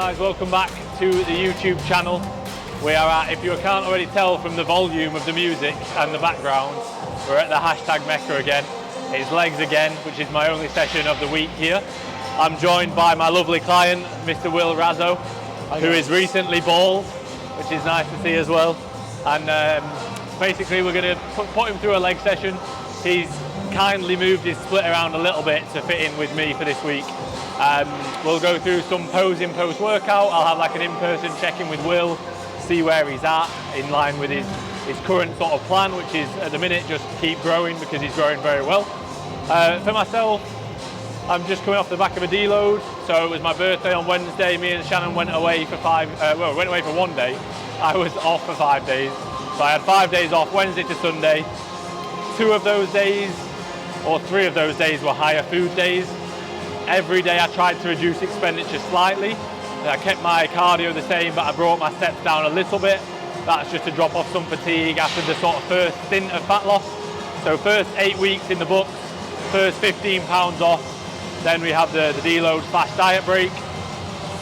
Guys, welcome back to the YouTube channel. We are at, if you can't already tell from the volume of the music and the background, we're at the hashtag Mecca again. It's legs again, which is my only session of the week here. I'm joined by my lovely client, Mr. Will Rasen, who is recently bald, which is nice to see as well. And basically we're going to put him through a leg session. He's kindly moved his split around a little bit to fit in with me for this week. We'll go through some posing post-workout. I'll have like an in-person check-in with Will, see where he's at in line with his current sort of plan, which is at the minute just keep growing because he's growing very well. For myself, I'm just coming off the back of a deload. So it was my birthday on Wednesday. Me and Shannon went away for went away for 1 day. I was off for 5 days. So I had 5 days off, Wednesday to Sunday. 2 of those days, or 3 of those days were higher food days. Every day I tried to reduce expenditure slightly. I kept my cardio the same, but I brought my steps down a little bit. That's just to drop off some fatigue after the sort of first stint of fat loss. So first 8 weeks in the books, first 15 pounds off. Then we have the deload / diet break.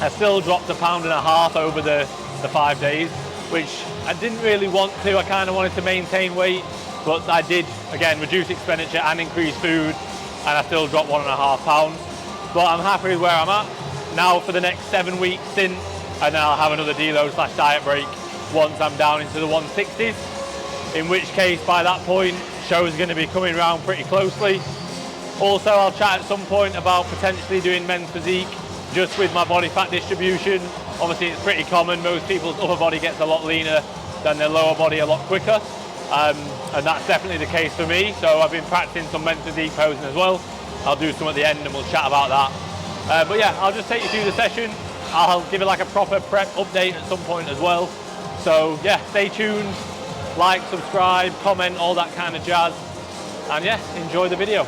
I still dropped 1.5 pounds over the 5 days, which I didn't really want to. I kind of wanted to maintain weight, but I did, again, reduce expenditure and increase food, and I still dropped 1.5 pounds. But I'm happy with where I'm at. Now for the next 7 weeks stint, and then I'll have another deload / diet break once I'm down into the 160s. In which case, by that point, shows are going to be coming around pretty closely. Also, I'll chat at some point about potentially doing men's physique, just with my body fat distribution. Obviously, it's pretty common. Most people's upper body gets a lot leaner than their lower body a lot quicker. And that's definitely the case for me. So I've been practicing some men's physique posing as well. I'll do some at the end and we'll chat about that. But yeah, I'll just take you through the session. I'll give it like a proper prep update at some point as well. So yeah, stay tuned, like, subscribe, comment, all that kind of jazz. And yeah, enjoy the video.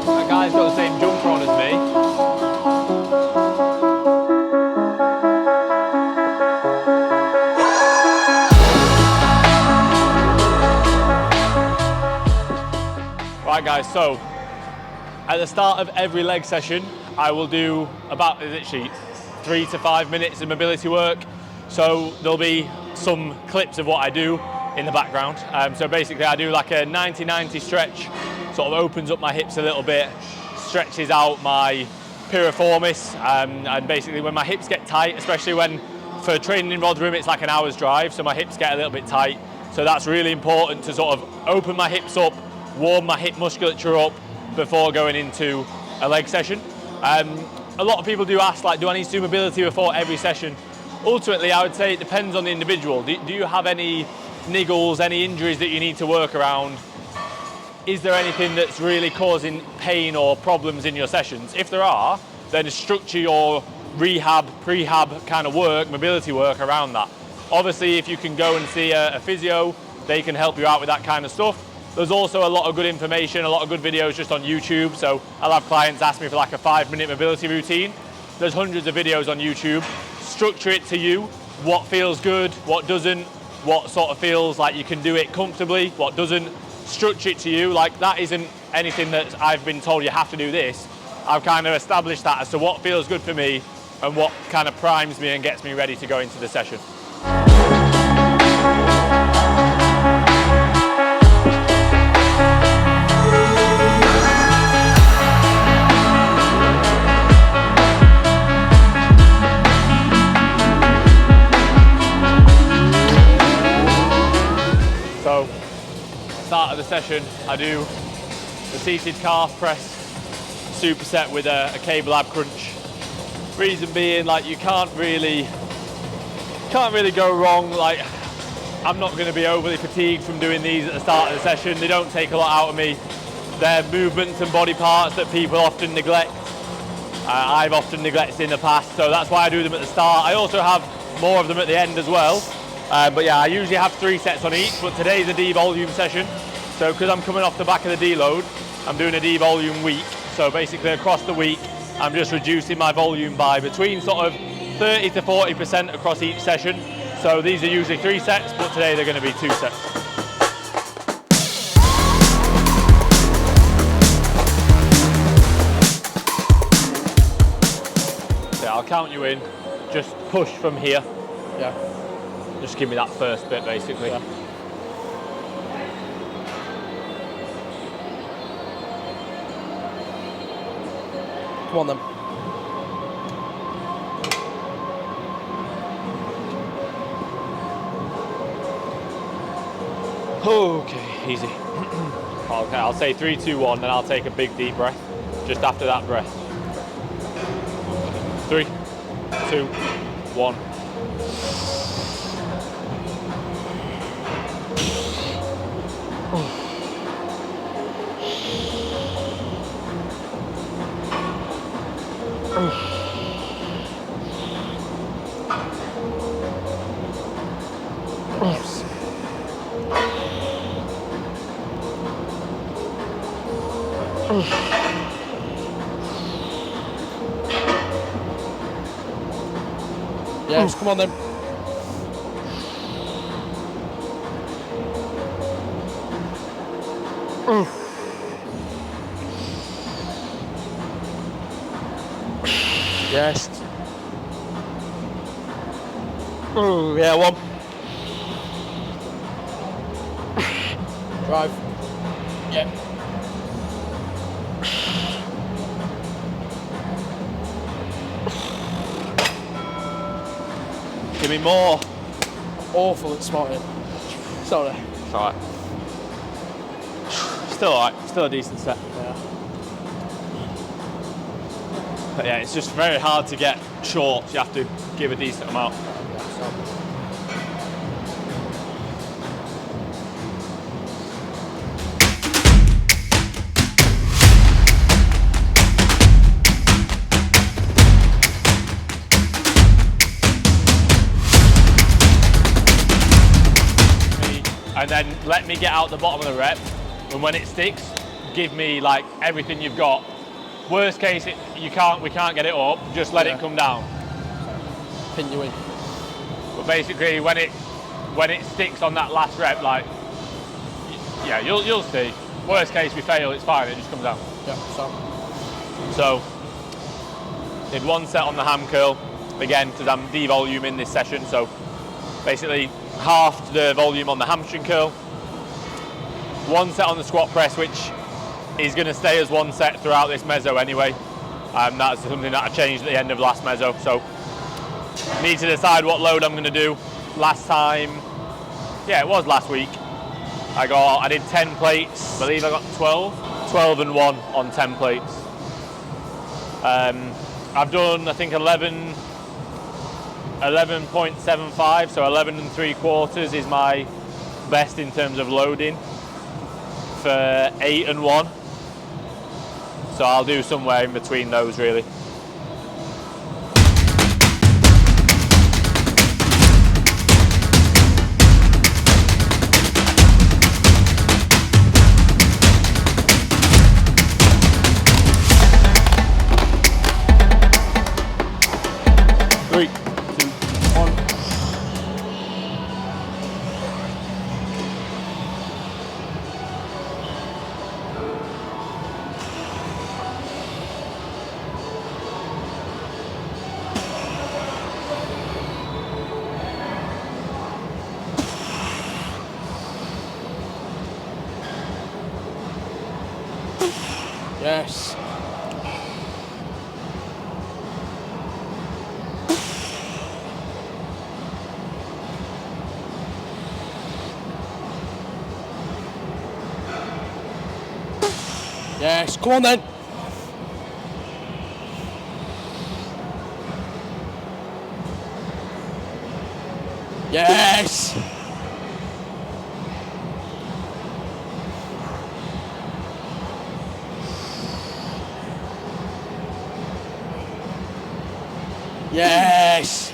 That guy's got the same jumper on as me. Right guys, so at the start of every leg session, I will do about literally 3 to 5 minutes of mobility work. So there'll be some clips of what I do in the background. So basically I do like a 90-90 stretch, sort of opens up my hips a little bit, stretches out my piriformis, and basically when my hips get tight, especially when for training in Rotherham it's like an hour's drive, so my hips get a little bit tight. So that's really important to sort of open my hips up, warm my hip musculature up before going into a leg session. A lot of people do ask, like, do I need to do mobility before every session? Ultimately, I would say it depends on the individual. Do you have any niggles, any injuries that you need to work around? Is there anything that's really causing pain or problems in your sessions? If there are, then structure your rehab, prehab kind of work, mobility work around that. Obviously, if you can go and see a physio, they can help you out with that kind of stuff. There's also a lot of good information, a lot of good videos just on YouTube. So I'll have clients ask me for like a 5-minute mobility routine. There's hundreds of videos on YouTube. Structure it to you, what feels good, what doesn't, what sort of feels like you can do it comfortably, what doesn't. Structure it to you. Like, that isn't anything that I've been told you have to do this. I've kind of established that as to what feels good for me and what kind of primes me and gets me ready to go into the session. So, start of the session, I do the seated calf press superset with a cable ab crunch. Reason being, like, you can't really go wrong. Like, I'm not going to be overly fatigued from doing these at the start of the session. They don't take a lot out of me. They're movements and body parts that people often neglect. I've often neglected in the past, so that's why I do them at the start. I also have more of them at the end as well. But yeah, I usually have 3 sets on each, but today's a D-volume session. So because I'm coming off the back of the deload, I'm doing a D-volume week. So basically across the week, I'm just reducing my volume by between sort of 30 to 40% across each session. So these are usually 3 sets, but today they're going to be 2 sets. I'll count you in. Just push from here. Yeah. Just give me that first bit, basically. Yeah. Come on then. Okay, easy. Okay, I'll say 3, 2, 1, then I'll take a big deep breath. Just after that breath. 3, 2, 1. Yes, come on then. Yes. Oh, yeah, 1. Drive. Yeah. Give me more. Awful at spotting. Sorry. It's alright. Still alright, still a decent set. Yeah. But yeah, it's just very hard to get short. You have to give a decent amount. And then let me get out the bottom of the rep, and when it sticks, give me like everything you've got. Worst case, we can't get it up. Just let it come down. Pin you in. But basically, when it sticks on that last rep, like, yeah, you'll see. Worst case, we fail. It's fine. It just comes down. Yeah. So did 1 set on the ham curl again because I'm devoluming this session. So basically, halved the volume on the hamstring curl. 1 set on the squat press, which is going to stay as 1 set throughout this meso anyway. That's something that I changed at the end of last meso. So need to decide what load I'm going to do. Last time, yeah, it was last week. I did 10 plates. I believe I got 12 and 1 on 10 plates. I've done, I think, 11.75, so 11 3/4 is my best in terms of loading for 8 and 1. So I'll do somewhere in between those really. Yes. Yes, come on then. Yes. Yes.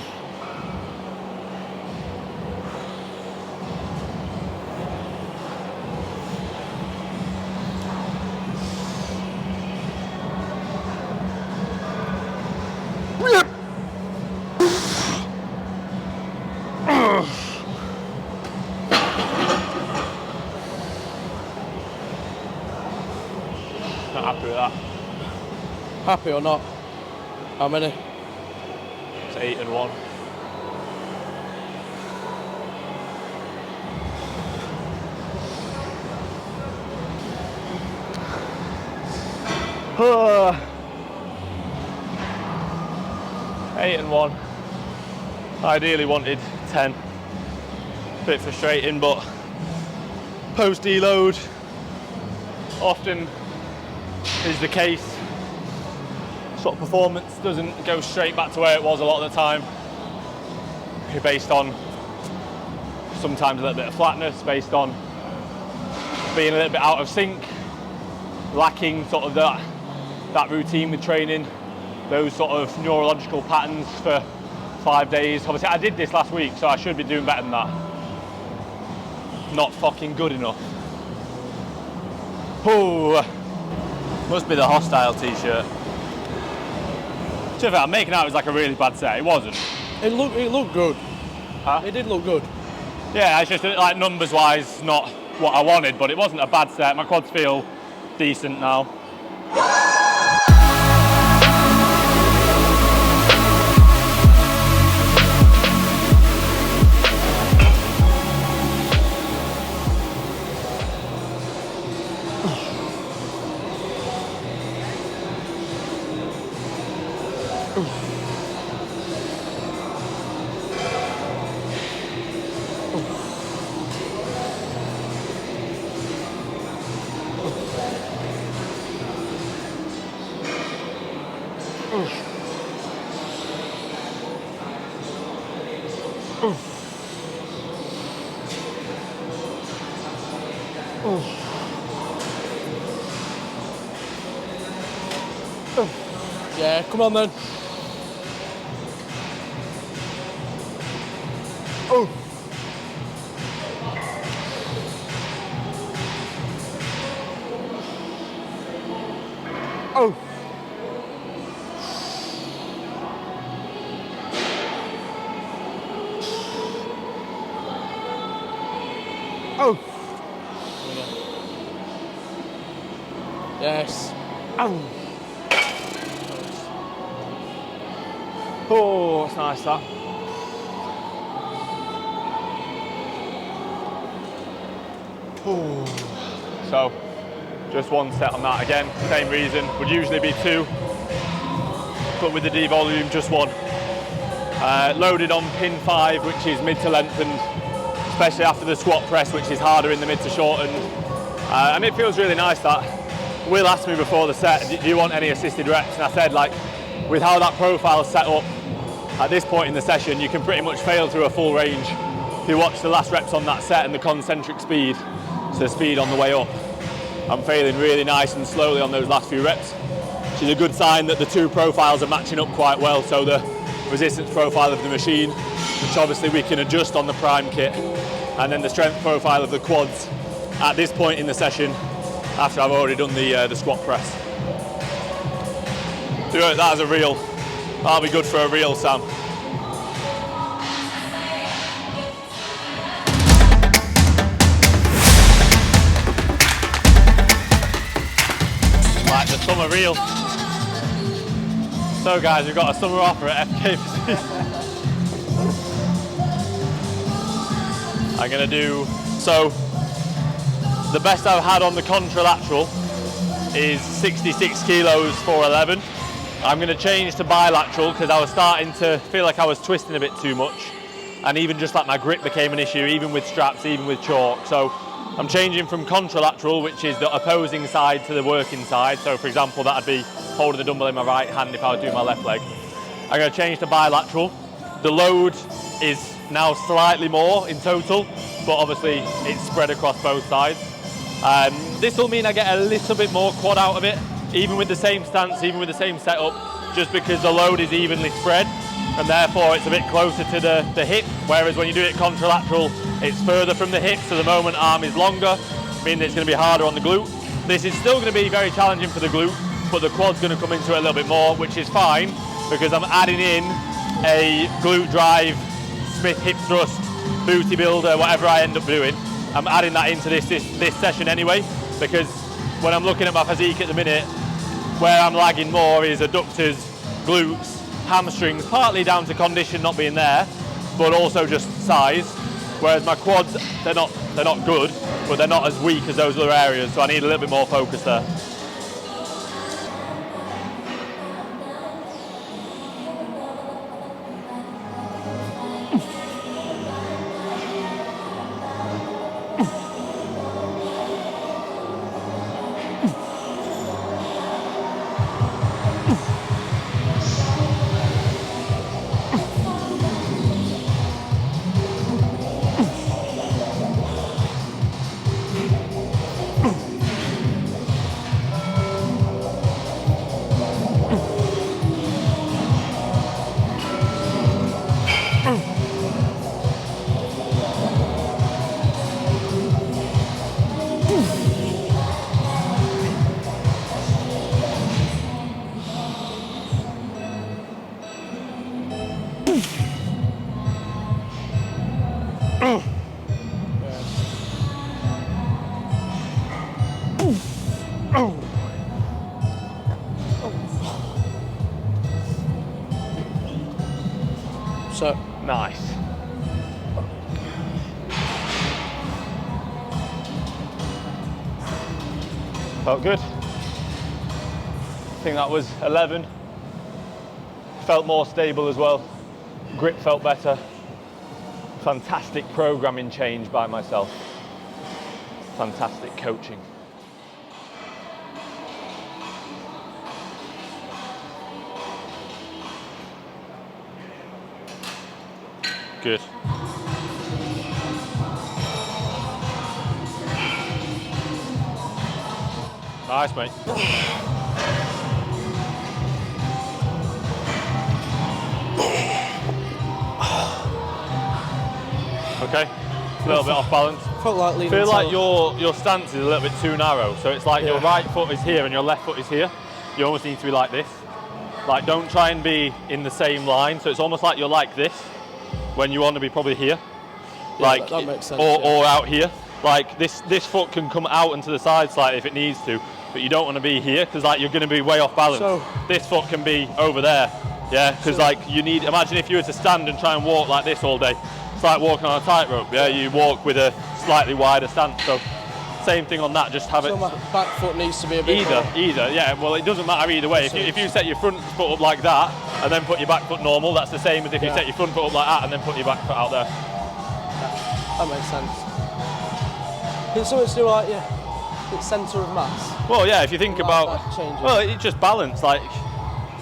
Not happy with that. Happy or not? How many? 8 and 1. Eight and 1. Ideally wanted 10. Bit frustrating, but post deload often is the case. Sort of performance doesn't go straight back to where it was a lot of the time. Based on sometimes a little bit of flatness, based on being a little bit out of sync, lacking sort of that routine with training, those sort of neurological patterns for 5 days. Obviously I did this last week, so I should be doing better than that. Not fucking good enough. Oh, must be the Hostile t-shirt. I'm making out it was like a really bad set. It wasn't. It looked good. Huh? It did look good. Yeah, it's just like numbers wise not what I wanted, but it wasn't a bad set. My quads feel decent now. Yeah, come on then. Oh. Oh. Oh. Yes. Oh. Oh, that's nice that. So, just one set on that again, same reason. Would usually be 2, but with the devolume, just 1. Loaded on pin 5, which is mid to lengthened, especially after the squat press, which is harder in the mid to shortened. And it feels really nice that. Will asked me before the set, do you want any assisted reps? And I said, like, with how that profile is set up, at this point in the session, you can pretty much fail through a full range. If you watch the last reps on that set and the concentric speed, so the speed on the way up, I'm failing really nice and slowly on those last few reps, which is a good sign that the two profiles are matching up quite well. So the resistance profile of the machine, which obviously we can adjust on the prime kit, and then the strength profile of the quads at this point in the session, after I've already done the squat press. Do it, that as a reel. That'll be good for a reel, Sam. Like the summer reel. So guys, we've got a summer offer at fkphysiques. I'm gonna do, so the best I've had on the contralateral is 66 kilos for 11. I'm going to change to bilateral because I was starting to feel like I was twisting a bit too much, and even just like my grip became an issue, even with straps, even with chalk. So I'm changing from contralateral, which is the opposing side, to the working side. So for example, that'd be holding the dumbbell in my right hand if I was doing my left leg. I'm going to change to bilateral. The load is now slightly more in total, but obviously it's spread across both sides. This will mean I get a little bit more quad out of it, even with the same stance, even with the same setup, just because the load is evenly spread, and therefore it's a bit closer to the hip, whereas when you do it contralateral, it's further from the hip, so the moment arm is longer, meaning it's going to be harder on the glute. This is still going to be very challenging for the glute, but the quad's going to come into it a little bit more, which is fine, because I'm adding in a glute drive, Smith hip thrust, booty builder, whatever I end up doing. I'm adding that into this session anyway, because when I'm looking at my physique at the minute, where I'm lagging more is adductors, glutes, hamstrings, partly down to condition not being there, but also just size. Whereas my quads, they're not good, but they're not as weak as those other areas, so I need a little bit more focus there. So Nice. Felt good. I think that was 11. Felt more stable as well. Grip felt better. Fantastic programming change by myself. Fantastic coaching. Good. Nice, mate. Okay, a little bit off balance. felt like leaning. Feel like your stance is a little bit too narrow. So it's like your right foot is here and your left foot is here. You almost need to be like this. Like, don't try and be in the same line. So it's almost like you're like this when you want to be probably here. Like, that makes sense, or out here. Like this foot can come out and to the side slightly if it needs to, but you don't want to be here because like you're going to be way off balance. So this foot can be over there, yeah. Because like you need. Imagine if you were to stand and try and walk like this all day. It's like walking on a tightrope. Yeah, you walk with a slightly wider stance. So same thing on that. Just have it. So my back foot needs to be a bit Either. Yeah. Well, it doesn't matter either way. If you set your front foot up like that and then put your back foot normal, that's the same as if you set your front foot up like that and then put your back foot out there. That makes sense. It's something to do like it's centre of mass. Well, yeah. If you think about, changes. well, it's just balance. Like,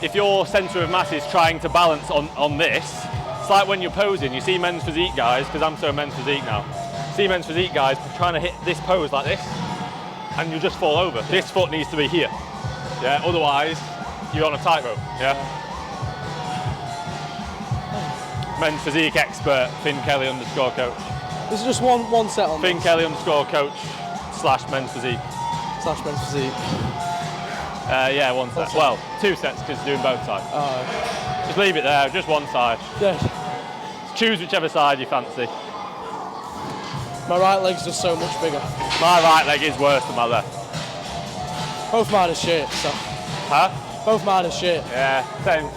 if your centre of mass is trying to balance on this, it's like when you're posing. You see men's physique guys, because I'm so men's physique now. See men's physique guys trying to hit this pose like this, and you just fall over. This foot needs to be here. Yeah. Otherwise, you're on a tightrope. Yeah. Men's physique expert, Finn Kelly _coach. This is just one set on Finn Kelly _coach / men's physique. / men's physique. Yeah, one set. Well, 2 sets because doing both sides. Just leave it there, just one side. Yeah. Choose whichever side you fancy. My right leg's just so much bigger. My right leg is worse than my left. Both mine are shit, so. Huh? Both mine are shit. Yeah, same.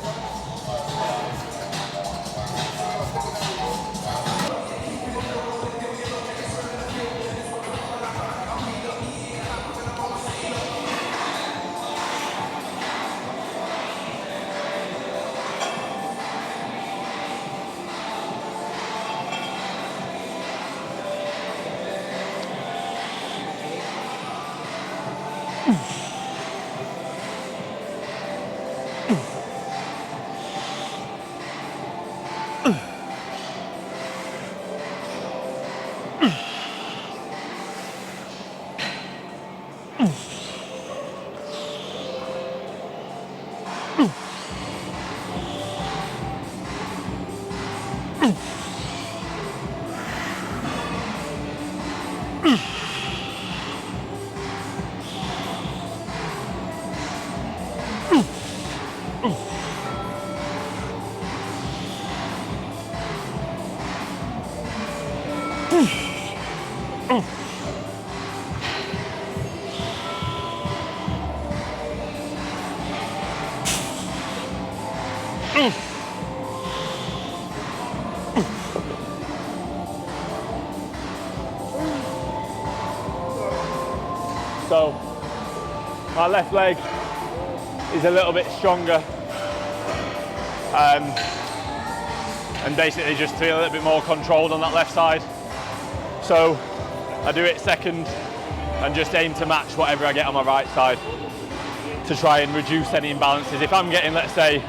my left leg is a little bit stronger, and basically just feel a little bit more controlled on that left side. So I do it second and just aim to match whatever I get on my right side to try and reduce any imbalances. If I'm getting, let's say,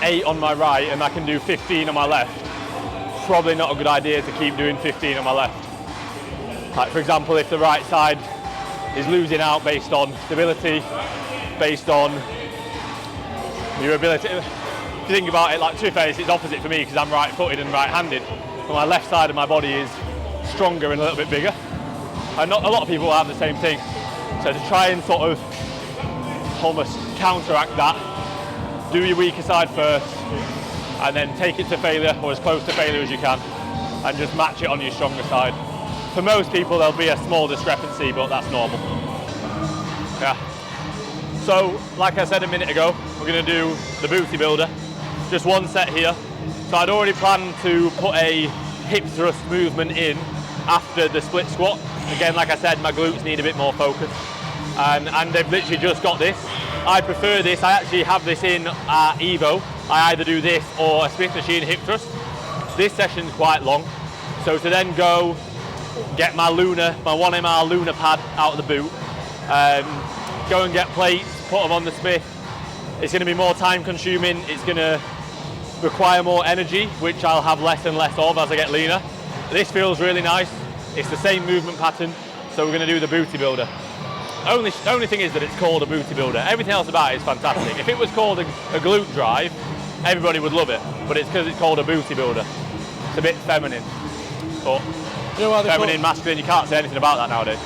8 on my right and I can do 15 on my left, probably not a good idea to keep doing 15 on my left. Like, for example, if the right side is losing out based on stability, based on your ability. If you think about it, like, to be fair, it's opposite for me because I'm right-footed and right-handed, but my left side of my body is stronger and a little bit bigger. And not a lot of people have the same thing. So to try and sort of almost counteract that, do your weaker side first, and then take it to failure, or as close to failure as you can, and just match it on your stronger side. For most people, there'll be a small discrepancy, but that's normal. Yeah. So, like I said a minute ago, we're going to do the booty builder. Just one set here. So I'd already planned to put a hip thrust movement in after the split squat. Again, like I said, my glutes need a bit more focus. And they've literally just got this. I prefer this. I actually have this in Evo. I either do this or a Smith machine hip thrust. This session's quite long. So to then go get my Luna, my 1mr Luna pad out of the boot, go and get plates, put them on the Smith. It's going to be more time consuming. It's going to require more energy, which I'll have less and less of as I get leaner. This feels really nice. It's the same movement pattern. So we're going to do the booty builder. Only thing is that it's called a booty builder. Everything else about it is fantastic. If it was called a glute drive, everybody would love it. But it's because it's called a booty builder. It's a bit feminine. But you know feminine, masculine, you can't say anything about that nowadays.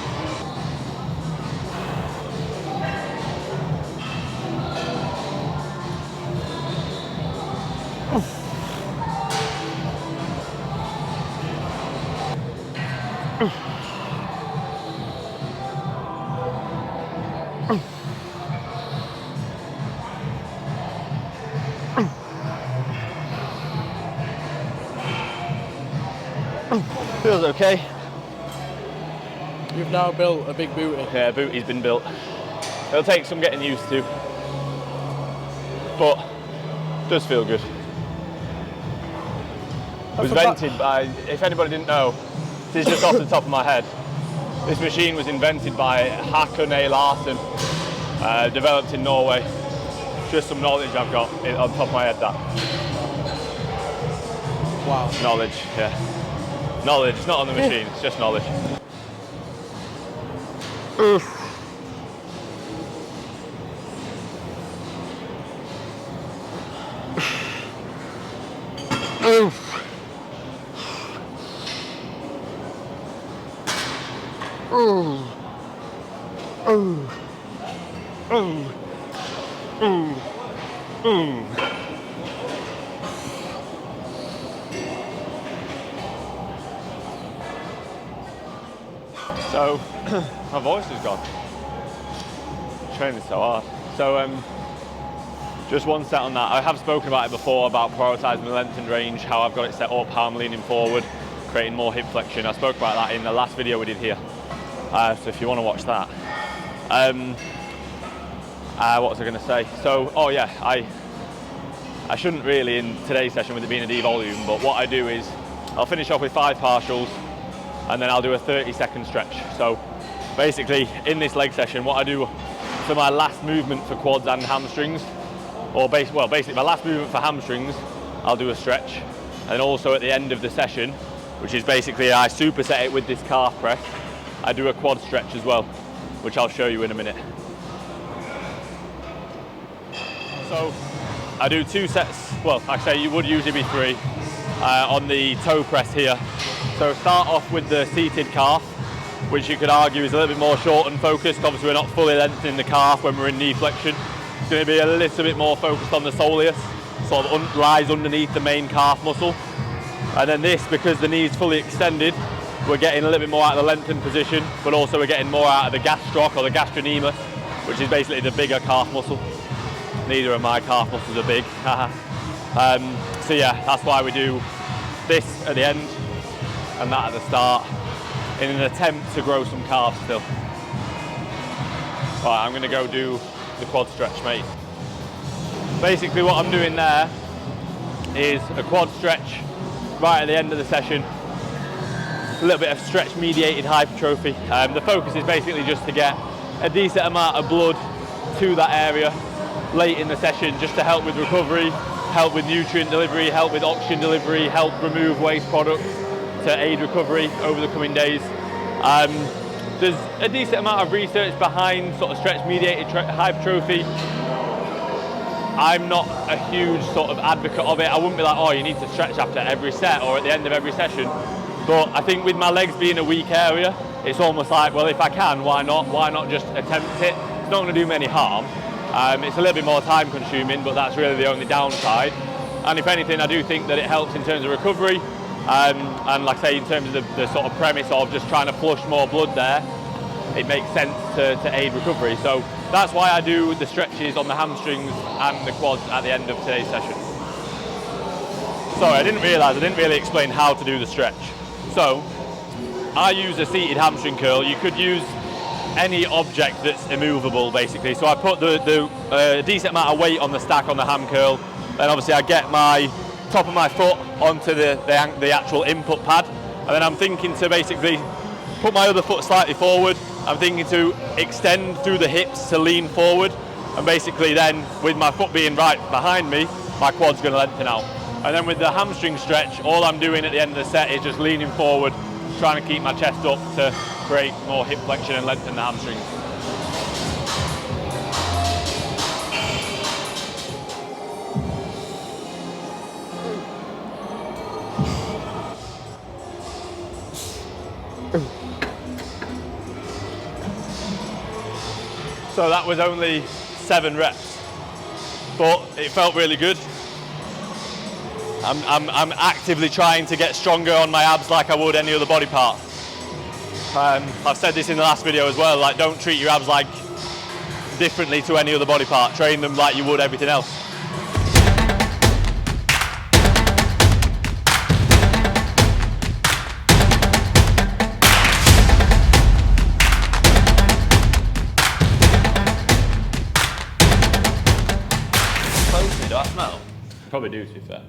Feels okay. You've now built a big booty. Yeah, booty's been built. It'll take some getting used to, but does feel good. It was invented by, if anybody didn't know, this is just off the top of my head. This machine was invented by Will Rasen, developed in Norway. Just some knowledge I've got on top of my head, that. Wow. Knowledge, yeah. Knowledge, it's not on the machine, it's just knowledge. Oof. Oof. Ooh. Ooh. Ooh. Ooh. Ooh. So, my voice is gone. Training so hard. So, just one set on that. I have spoken about it before, about prioritising the length and range, how I've got it set up, how I'm leaning forward, creating more hip flexion. I spoke about that in the last video we did here. So if you want to watch that. What was I going to say? So, oh yeah, I shouldn't really in today's session with it being a D volume, but what I do is I'll finish off with 5 partials and then I'll do a 30-second stretch. So basically in this leg session, what I do for my last movement for quads and hamstrings, or basically my last movement for hamstrings, I'll do a stretch. And then also at the end of the session, which is basically I superset it with this calf press, I do a quad stretch as well, which I'll show you in a minute. So I do 2 sets, well, like I say, you would usually be 3 on the toe press here. So start off with the seated calf, which you could argue is a little bit more short and focused. Obviously we're not fully lengthening the calf when we're in knee flexion. It's going to be a little bit more focused on the soleus, sort of lies underneath the main calf muscle. And then this, because the knee's fully extended, we're getting a little bit more out of the lengthened position, but also we're getting more out of the gastroc or the gastrocnemius, which is basically the bigger calf muscle. Neither of my calf muscles are big. So yeah, that's why we do this at the end and that at the start in an attempt to grow some calves still. Right, I'm gonna go do the quad stretch, mate. Basically what I'm doing there is a quad stretch right at the end of the session. A little bit of stretch mediated hypertrophy. The focus is basically just to get a decent amount of blood to that area late in the session, just to help with recovery, help with nutrient delivery, help with oxygen delivery, help remove waste products to aid recovery over the coming days. There's a decent amount of research behind sort of stretch mediated hypertrophy. I'm not a huge sort of advocate of it. I wouldn't be like, oh, you need to stretch after every set or at the end of every session. But I think with my legs being a weak area, it's almost like, well, if I can, why not? Why not just attempt it? It's not going to do me any harm. It's a little bit more time consuming, but that's really the only downside. And if anything, I do think that it helps in terms of recovery. And like I say, in terms of the sort of premise of just trying to flush more blood there, it makes sense to aid recovery. So that's why I do the stretches on the hamstrings and the quads at the end of today's session. Sorry, I didn't realise I didn't really explain how to do the stretch. So I use a seated hamstring curl. You could use any object that's immovable, basically. So I put the decent amount of weight on the stack on the ham curl. Then obviously I get my top of my foot onto the actual input pad, and then I'm thinking to basically put my other foot slightly forward. I'm thinking to extend through the hips to lean forward, and basically then with my foot being right behind me, my quad's going to lengthen out. And then with the hamstring stretch, all I'm doing at the end of the set is just leaning forward, trying to keep my chest up to create more hip flexion and lengthen the hamstrings. So that was only 7 reps, but it felt really good. I'm actively trying to get stronger on my abs like I would any other body part. I've said this in the last video as well, like don't treat your abs like differently to any other body part. Train them like you would everything else. Do I smell? Probably do, to be fair.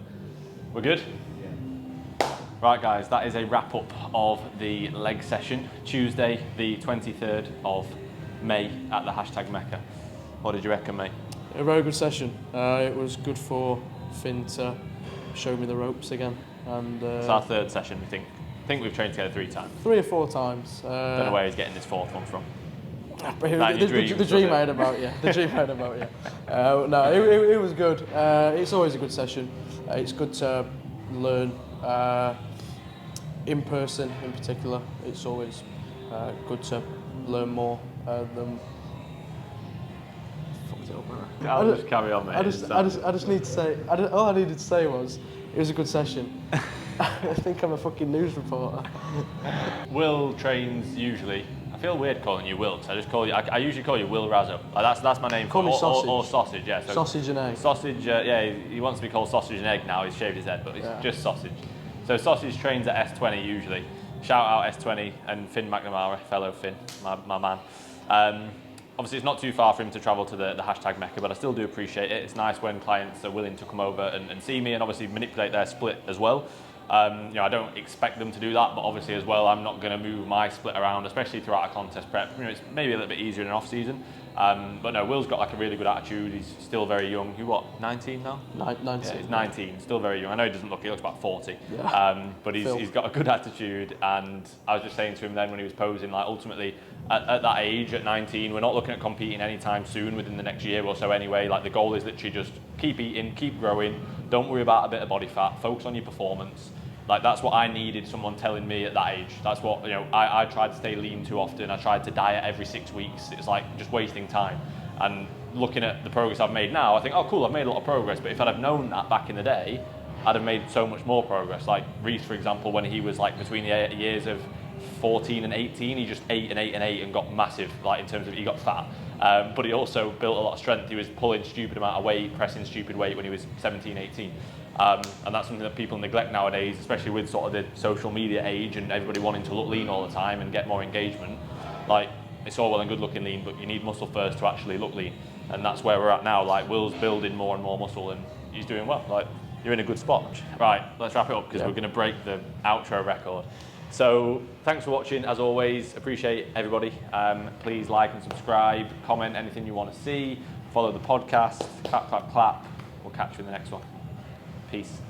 We're good? Yeah. Right guys, that is a wrap up of the leg session. Tuesday, the 23rd of May at the hashtag Mecca. What did you reckon, mate? A very good session. It was good for Finn to show me the ropes again. And it's our 3rd session, we think. I think we've trained together 3 times. 3 or 4 times. Don't know where he's getting this 4th one from. The dream I had about you. The dream I had about you. No, it was good. It's always a good session. It's good to learn in person, in particular. It's always good to learn more than. I'll just carry on, mate. I just need to say. All I needed to say was it was a good session. I think I'm a fucking news reporter. Will trains usually. I feel weird calling you Will, so I just call you. I usually call you Will Rasen. That's my name. Call me Sausage. Or Sausage, yeah. So sausage and egg. Sausage, yeah. He wants to be called Sausage and Egg now. He's shaved his head, but it's just Sausage. So Sausage trains at S20 usually. Shout out S20 and Finn McNamara, fellow Finn, my man. Obviously, it's not too far for him to travel to the hashtag Mecca, but I still do appreciate it. It's nice when clients are willing to come over and see me and obviously manipulate their split as well. You know, I don't expect them to do that, but obviously as well, I'm not going to move my split around, especially throughout a contest prep. You know, it's maybe a little bit easier in an off season. But no, Will's got like a really good attitude. He's still very young. He's what, 19 now? 19. Yeah, he's 19, still very young. I know he doesn't look, he looks about 40. Yeah. But he's got a good attitude. And I was just saying to him then when he was posing, like ultimately at that age, at 19, we're not looking at competing anytime soon within the next year or so anyway. Like the goal is literally just keep eating, keep growing. Don't worry about a bit of body fat, focus on your performance. Like that's what I needed someone telling me at that age. That's what, you know, I tried to stay lean too often. I tried to diet every 6 weeks. It's like just wasting time. And looking at the progress I've made now, I think, oh cool, I've made a lot of progress. But if I'd have known that back in the day, I'd have made so much more progress. Like Reese, for example, when he was like between the years of 14 and 18, he just ate and ate and ate and got massive, like in terms of he got fat. But he also built a lot of strength. He was pulling stupid amount of weight, pressing stupid weight when he was 17, 18. And that's something that people neglect nowadays, especially with sort of the social media age and everybody wanting to look lean all the time and get more engagement. Like, it's all well and good looking lean, but you need muscle first to actually look lean. And that's where we're at now. Like, Will's building more and more muscle, and he's doing well. Like, you're in a good spot. Right, let's wrap it up, because we're going to break the outro record. So thanks for watching, as always. Appreciate everybody. Please like and subscribe, comment anything you want to see, follow the podcast, clap, clap, clap. We'll catch you in the next one. Peace.